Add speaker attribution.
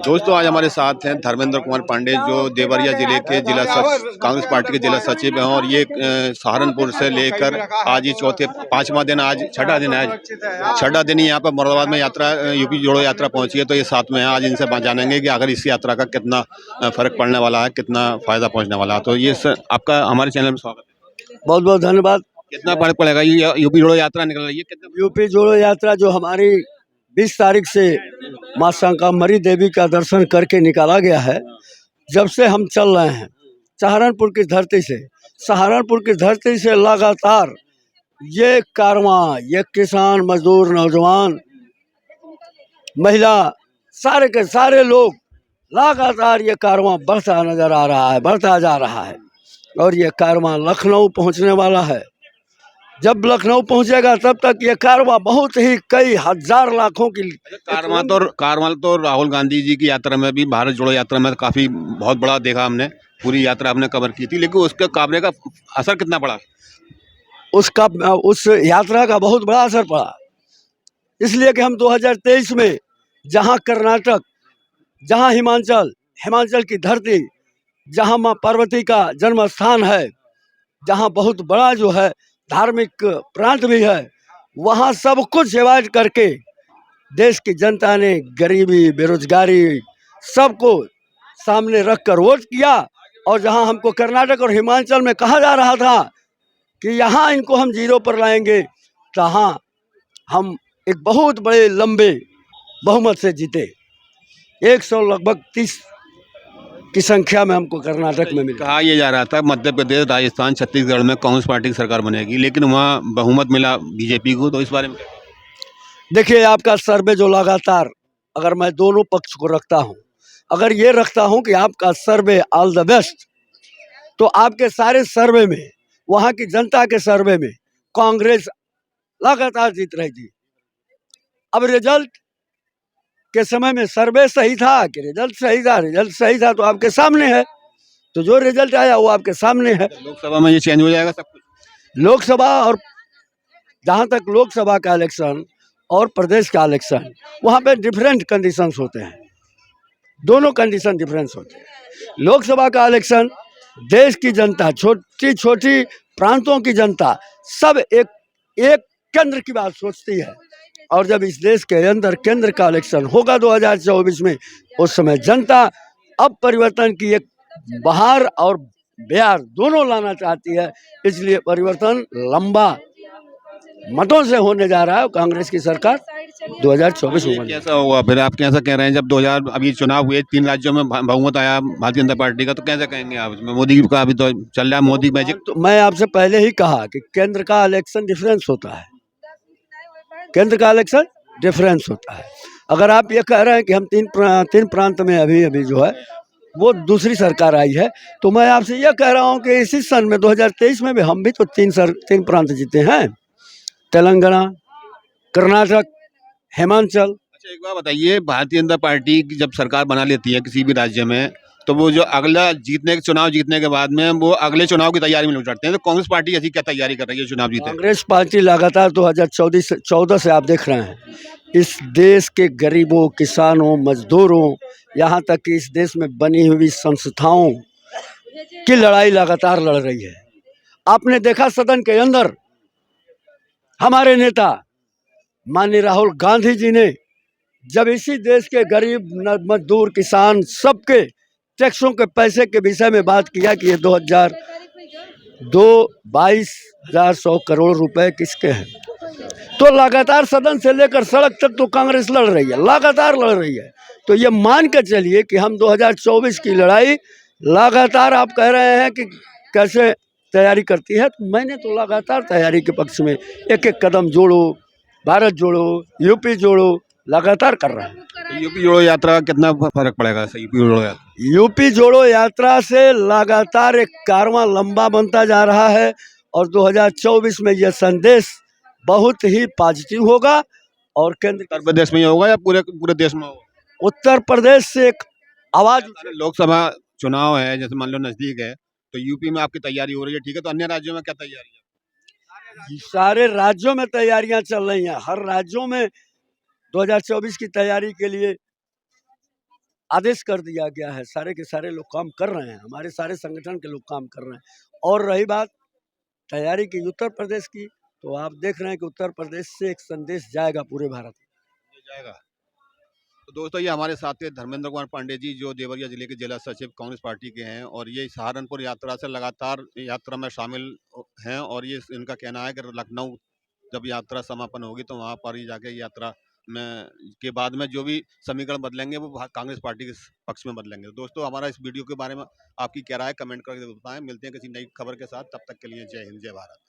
Speaker 1: दोस्तों आज हमारे साथ हैं धर्मेंद्र कुमार पांडे जो देवरिया जिले के कांग्रेस पार्टी के जिला सचिव हैं और ये सहारनपुर से लेकर आज ये पांचवा दिन, आज छठा दिन है। छठा दिन ही यहाँ पर मुरादाबाद में यात्रा, यूपी जोड़ो यात्रा पहुंची है। तो ये साथ में है, आज इनसे जानेंगे कि अगर इस यात्रा का कितना फर्क पड़ने वाला है, कितना फायदा पहुँचने वाला है। तो ये आपका हमारे चैनल में स्वागत है।
Speaker 2: बहुत बहुत धन्यवाद।
Speaker 1: कितना फर्क पड़ेगा ये यूपी जोड़ो यात्रा निकल रही है?
Speaker 2: यूपी जोड़ो यात्रा जो हमारी 20 तारीख से माँ शाकंभरी देवी का दर्शन करके निकाला गया है, जब से हम चल रहे हैं सहारनपुर की धरती से, सहारनपुर की धरती से लगातार ये कारवां, ये किसान, मजदूर, नौजवान, महिला, सारे के सारे लोग लगातार ये कारवां बढ़ता नजर आ रहा है, बढ़ता जा रहा है। और ये कारवां लखनऊ पहुंचने वाला है। जब लखनऊ पहुंचेगा तब तक ये कारवां बहुत ही कई हजार लाखों की
Speaker 1: कारवां तो राहुल गांधी जी की यात्रा में भी, भारत जोड़ो यात्रा में काफी बहुत बड़ा देखा हमने, पूरी यात्रा हमने कवर की थी। लेकिन उसके काबले का असर कितना पड़ा?
Speaker 2: उस यात्रा का बहुत बड़ा असर पड़ा, इसलिए कि हम 2023 में जहां कर्नाटक, जहां हिमाचल की धरती, जहां माँ पार्वती का जन्म स्थान है, जहां बहुत बड़ा जो है धार्मिक प्रांत भी है, वहाँ सब कुछ अवॉइड करके देश की जनता ने गरीबी, बेरोजगारी सबको सामने रखकर वोट किया। और जहाँ हमको कर्नाटक और हिमाचल में कहा जा रहा था कि यहाँ इनको हम जीरो पर लाएंगे, तहाँ हम एक बहुत बड़े लंबे बहुमत से जीते। 100 लगभग 30 की संख्या में हमको कर्नाटक में मिला।
Speaker 1: कहा यह जा रहा था मध्य प्रदेश, राजस्थान, छत्तीसगढ़ में कांग्रेस पार्टी की सरकार बनेगी, लेकिन वहाँ बहुमत मिला बीजेपी को। तो इस बारे में
Speaker 2: देखिए, आपका सर्वे जो लगातार, अगर मैं दोनों पक्ष को रखता हूँ, अगर ये रखता हूँ कि आपका सर्वे ऑल द बेस्ट, तो आपके सारे सर्वे में, वहाँ की जनता के सर्वे में कांग्रेस लगातार जीत रही थी। अब रिजल्ट के समय में सर्वे सही था कि रिजल्ट सही था? रिजल्ट सही था तो आपके सामने है। तो जो रिजल्ट आया वो आपके सामने है।
Speaker 1: लोकसभा में ये चेंज हो जाएगा सब कुछ?
Speaker 2: लोकसभा, और जहाँ तक लोकसभा का इलेक्शन और प्रदेश का इलेक्शन, वहाँ पे डिफरेंट कंडीशंस होते हैं, दोनों कंडीशन डिफरेंस होते हैं। लोकसभा का इलेक्शन देश की जनता, छोटी छोटी प्रांतों की जनता, सब एक केंद्र की बात सोचती है। और जब इस देश के अंदर केंद्र का इलेक्शन होगा 2024 में, उस समय जनता अब परिवर्तन की एक बहार और बयार दोनों लाना चाहती है। इसलिए परिवर्तन लंबा मतों से होने जा रहा है। कांग्रेस की सरकार 2024 में
Speaker 1: कैसा होगा फिर? आप कैसा कह रहे हैं? जब 2000 अभी चुनाव हुए, 3 राज्यों में बहुमत आया भारतीय जनता पार्टी का, तो कैसे कहेंगे आप? मोदी का अभी तो चल रहा है मोदी मैजिक।
Speaker 2: तो मैं आपसे पहले ही कहा कि केंद्र का इलेक्शन डिफरेंस होता है, केंद्र का इलेक्शन डिफरेंस होता है। अगर आप ये कह रहे हैं कि हम तीन प्रांत में अभी जो है वो दूसरी सरकार आई है, तो मैं आपसे यह कह रहा हूँ कि इसी सन में 2023 में भी हम भी तो तीन प्रांत जीते हैं, तेलंगाना, कर्नाटक, हिमाचल।
Speaker 1: अच्छा, एक बात बताइए, भारतीय जनता पार्टी की जब सरकार बना लेती है किसी भी राज्य में, तो वो जो अगला चुनाव जीतने के बाद में वो अगले चुनाव की तैयारी में लग जाते हैं। तो कांग्रेस पार्टी ऐसी क्या तैयारी कर रही है चुनाव जीते?
Speaker 2: कांग्रेस पार्टी लगातार 2014 से आप देख रहे हैं, इस देश के गरीबों, किसानों, मजदूरों, यहाँ तक कि इस देश में बनी हुई संस्थाओं की लड़ाई लगातार लड़ रही है। आपने देखा सदन के अंदर हमारे नेता माननीय राहुल गांधी जी ने जब इसी देश के गरीब, मजदूर, किसान सबके टैक्सों के पैसे के विषय में बात किया कि ये 22,100 करोड़ रुपए किसके हैं, तो लगातार सदन से लेकर सड़क तक तो कांग्रेस लड़ रही है, लगातार लड़ रही है। तो ये मान के चलिए कि हम 2024 की लड़ाई लगातार, आप कह रहे हैं कि कैसे तैयारी करती है, तो मैंने तो लगातार तैयारी के पक्ष में एक एक कदम जोड़ो, भारत जोड़ो, यूपी जोड़ो, लगातार कर रहे हैं।
Speaker 1: तो यूपी जोड़ो यात्रा का कितना फर्क पड़ेगा?
Speaker 2: यूपी जोड़ो यात्रा से लगातार एक कारवां लंबा बनता जा रहा है और 2024 में यह संदेश बहुत ही पॉजिटिव होगा। और केंद्र
Speaker 1: उत्तर प्रदेश में होगा या पूरे देश में होगा?
Speaker 2: उत्तर प्रदेश से एक आवाज।
Speaker 1: लोकसभा चुनाव है, जैसे मान लो नजदीक है, तो यूपी में आपकी तैयारी हो रही है, ठीक है, तो अन्य राज्यों में क्या तैयारी है?
Speaker 2: सारे राज्यों में तैयारियां चल रही हैं, हर राज्यों में 2024 की तैयारी के लिए आदेश कर दिया गया है, सारे के सारे लोग काम कर रहे हैं, हमारे सारे संगठन के लोग काम कर रहे हैं। और रही बात तैयारी की उत्तर प्रदेश की, तो आप देख रहे हैं कि उत्तर प्रदेश से एक संदेश जाएगा पूरे भारत में।
Speaker 1: जाएगा। तो दोस्तों ये हमारे साथ थे धर्मेंद्र कुमार पांडे जी, जो देवरिया जिले के जिला सचिव कांग्रेस पार्टी के हैं, और ये सहारनपुर यात्रा से लगातार यात्रा में शामिल हैं। और ये इनका कहना है कि लखनऊ जब यात्रा समापन होगी तो वहाँ पर ही जाके यात्रा में के बाद में जो भी समीकरण बदलेंगे वो कांग्रेस पार्टी के पक्ष में बदलेंगे। तो दोस्तों हमारा इस वीडियो के बारे में आपकी क्या राय कमेंट करके बताएं। मिलते हैं किसी नई खबर के साथ, तब तक के लिए जय हिंद, जय भारत।